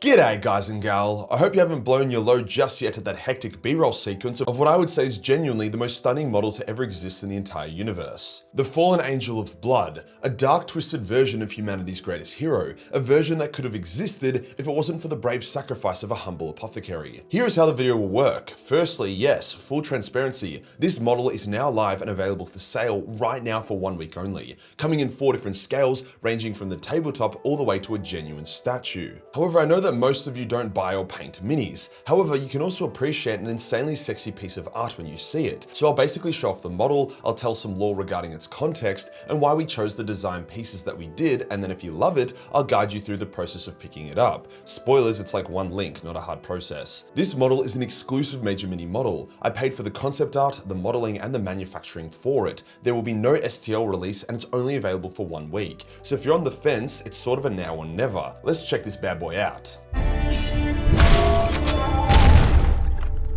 G'day guys and gal, I hope you haven't blown your load just yet at that hectic B-roll sequence of what I would say is genuinely the most stunning model to ever exist in the entire universe. The fallen angel of blood, a dark twisted version of humanity's greatest hero, a version that could have existed if it wasn't for the brave sacrifice of a humble apothecary. Here is how the video will work. Firstly, yes, full transparency, this model is now live and available for sale right now for 1 week only, coming in 4 different scales ranging from the tabletop all the way to a genuine statue. However, I know that most of you don't buy or paint minis. However, you can also appreciate an insanely sexy piece of art when you see it. So I'll basically show off the model, I'll tell some lore regarding its context and why we chose the design pieces that we did, and then if you love it, I'll guide you through the process of picking it up. Spoilers, it's like one link, not a hard process. This model is an exclusive Major Minii model. I paid for the concept art, the modeling, and the manufacturing for it. There will be no STL release and it's only available for 1 week. So if you're on the fence, it's sort of a now or never. Let's check this bad boy out.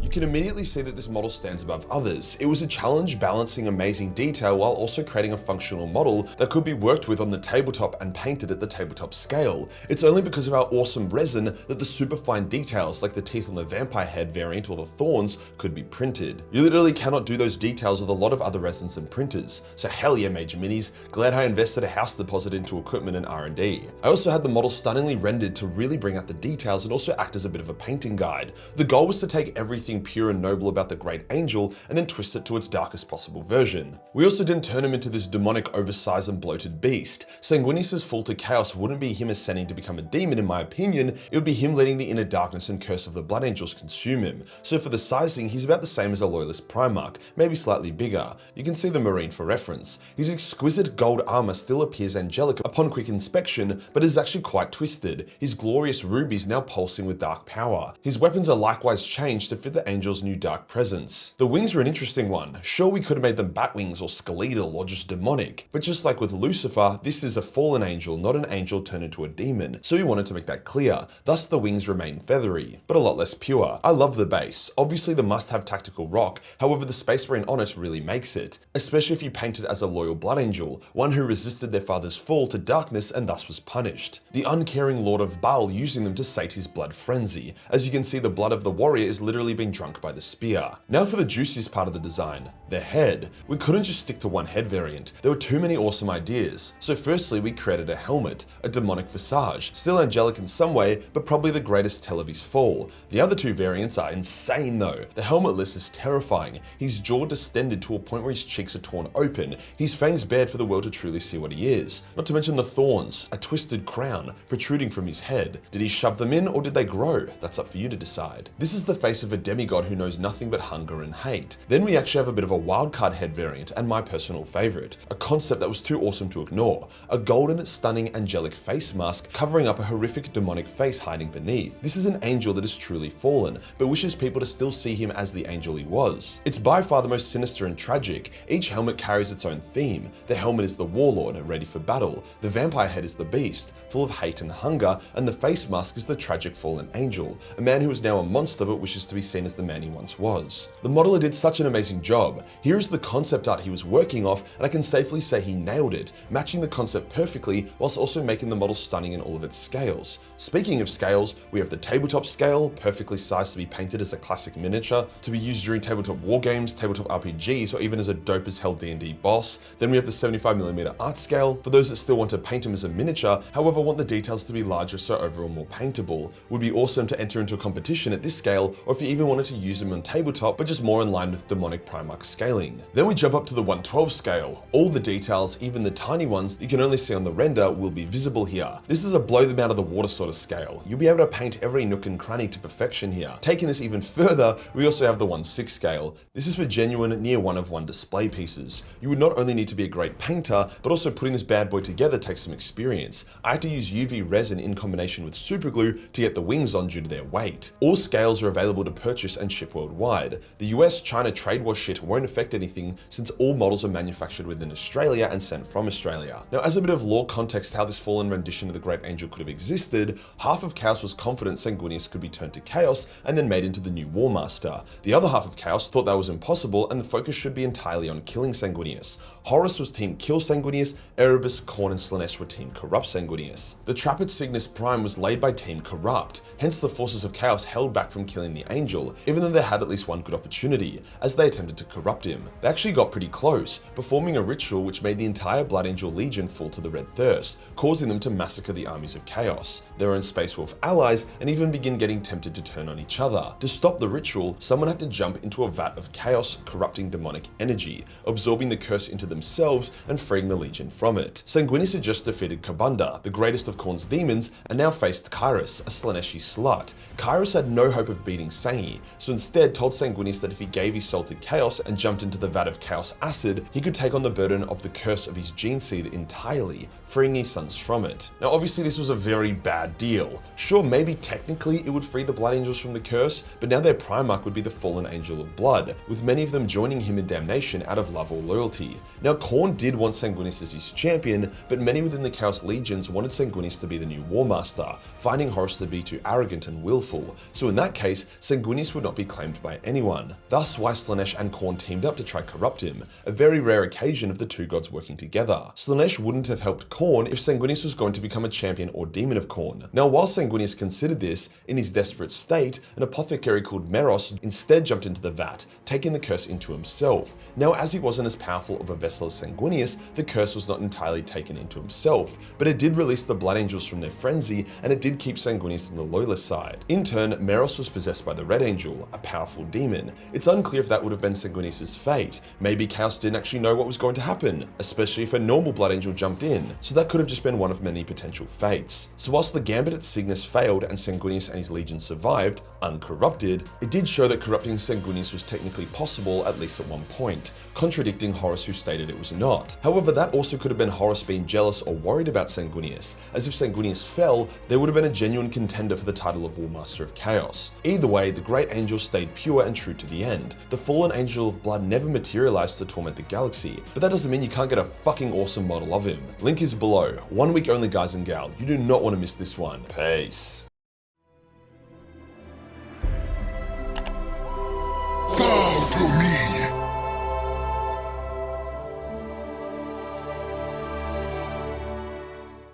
You can immediately see that this model stands above others. It was a challenge balancing amazing detail while also creating a functional model that could be worked with on the tabletop and painted at the tabletop scale. It's only because of our awesome resin that the super fine details like the teeth on the vampire head variant or the thorns could be printed. You literally cannot do those details with a lot of other resins and printers. So hell yeah, Major Minis, glad I invested a house deposit into equipment and R&D. I also had the model stunningly rendered to really bring out the details and also act as a bit of a painting guide. The goal was to take everything pure and noble about the great angel and then twist it to its darkest possible version. We also didn't turn him into this demonic, oversized and bloated beast. Sanguinius' fall to chaos wouldn't be him ascending to become a demon in my opinion, it would be him letting the inner darkness and curse of the blood angels consume him. So for the sizing, he's about the same as a loyalist Primarch, maybe slightly bigger. You can see the Marine for reference. His exquisite gold armor still appears angelic upon quick inspection, but is actually quite twisted. His glorious rubies now pulsing with dark power. His weapons are likewise changed to fit the angel's new dark presence. The wings are an interesting one. Sure, we could have made them bat wings or skeletal or just demonic, but just like with Lucifer, this is a fallen angel, not an angel turned into a demon, so we wanted to make that clear. Thus the wings remain feathery, but a lot less pure. I love the base. Obviously the must-have tactical rock, however the space marine on it really makes it, especially if you paint it as a loyal blood angel, one who resisted their father's fall to darkness and thus was punished. The uncaring Lord of Baal using them to sate his blood frenzy. As you can see, the blood of the warrior is literally being drunk by the spear. Now for the juiciest part of the design, the head. We couldn't just stick to one head variant, there were too many awesome ideas. So firstly we created a helmet, a demonic visage, still angelic in some way, but probably the greatest tell of his fall. The other two variants are insane though. The helmetless is terrifying, his jaw distended to a point where his cheeks are torn open, his fangs bared for the world to truly see what he is. Not to mention the thorns, a twisted crown protruding from his head. Did he shove them in or did they grow? That's up for you to decide. This is the face of a demigod who knows nothing but hunger and hate. Then we actually have a bit of a wildcard head variant and my personal favorite, a concept that was too awesome to ignore, a golden, stunning, angelic face mask covering up a horrific demonic face hiding beneath. This is an angel that is truly fallen, but wishes people to still see him as the angel he was. It's by far the most sinister and tragic. Each helmet carries its own theme. The helmet is the warlord, ready for battle. The vampire head is the beast, full of hate and hunger, and the face mask is the tragic fallen angel, a man who is now a monster but wishes to be seen as the man he once was. The modeler did such an amazing job. Here is the concept art he was working off, and I can safely say he nailed it, matching the concept perfectly whilst also making the model stunning in all of its scales. Speaking of scales, we have the tabletop scale, perfectly sized to be painted as a classic miniature, to be used during tabletop wargames, tabletop RPGs, or even as a dope as hell D&D boss. Then we have the 75mm art scale, for those that still want to paint him as a miniature, however want the details to be larger so overall more paintable. Would be awesome to enter into a competition at this scale, or if you even wanted to use him on tabletop, but just more in line with demonic Primarch scaling. Then we jump up to the 112 scale. All the details, even the tiny ones you can only see on the render, will be visible here. This is a blow them out of the water sort of scale. You'll be able to paint every nook and cranny to perfection here. Taking this even further, we also have the 1/6 scale. This is for genuine near one of one display pieces. You would not only need to be a great painter, but also putting this bad boy together takes some experience. I had to use UV resin in combination with super glue to get the wings on due to their weight. All scales are available to purchase and ship worldwide. The US China trade war shit won't affect anything since all models are manufactured within Australia and sent from Australia. Now, as a bit of lore context how this fallen rendition of the Great Angel could have existed, half of Chaos was confident Sanguinius could be turned to Chaos and then made into the new War Master. The other half of Chaos thought that was impossible and the focus should be entirely on killing Sanguinius. Horus was team kill Sanguinius, Erebus, Khorne and Slaanesh were team corrupt Sanguinius. The trap at Cygnus Prime was laid by team corrupt, hence the forces of Chaos held back from killing the Angel, even though they had at least one good opportunity, as they attempted to corrupt him. They actually got pretty close, performing a ritual which made the entire Blood Angel Legion fall to the Red Thirst, causing them to massacre the armies of Chaos, their own Space Wolf allies, and even begin getting tempted to turn on each other. To stop the ritual, someone had to jump into a vat of Chaos, corrupting demonic energy, absorbing the curse into themselves and freeing the Legion from it. Sanguinius had just defeated Kabunda, the greatest of Khorne's demons, and now faced Kairos, a Slaaneshi slut. Kairos had no hope of beating Sangi, so instead told Sanguinius that if he gave his soul to Chaos and jumped into the vat of Chaos acid, he could take on the burden of the curse of his gene seed entirely, freeing his sons from it. Now obviously this was a very bad deal. Sure, maybe technically it would free the Blood Angels from the curse, but now their Primarch would be the fallen Angel of Blood, with many of them joining him in damnation out of love or loyalty. Now Khorne did want Sanguinius as his champion, but many within the Chaos Legions wanted Sanguinius to be the new War Master, finding Horus to be too arrogant and willful, so in that case, Sanguinius would not be claimed by anyone. Thus why Slaanesh and Khorne teamed up to try corrupt him, a very rare occasion of the two gods working together. Slaanesh wouldn't have helped Khorne if Sanguinius was going to become a champion or demon of Khorne. Now while Sanguinius considered this, in his desperate state, an apothecary called Meros instead jumped into the vat, taking the curse into himself. Now as he wasn't as powerful of a vessel as Sanguinius, the curse was not entirely taken into himself, but it did release the Blood Angels from their frenzy, and it did keep Sanguinius on the loyalist side. In turn, Meros was possessed by the Red Angel, a powerful demon. It's unclear if that would have been Sanguinius' fate. Maybe Chaos didn't actually know what was going to happen, especially if a normal Blood Angel jumped in, so that could have just been one of many potential fates. So whilst the gambit at Cygnus failed and Sanguinius and his legion survived, uncorrupted, it did show that corrupting Sanguinius was technically possible at least at one point, contradicting Horus who stated it was not. However, that also could have been Horus being jealous or worried about Sanguinius, as if Sanguinius fell, there would have been a genuine contender for the title of War Master of Chaos. Either way, the Great Angel stayed pure and true to the end. The fallen Angel of Blood never materialized to torment the galaxy, but that doesn't mean you can't get a fucking awesome model of him. Link is below. 1 week only, guys and gal. You do not want to miss this one. Peace.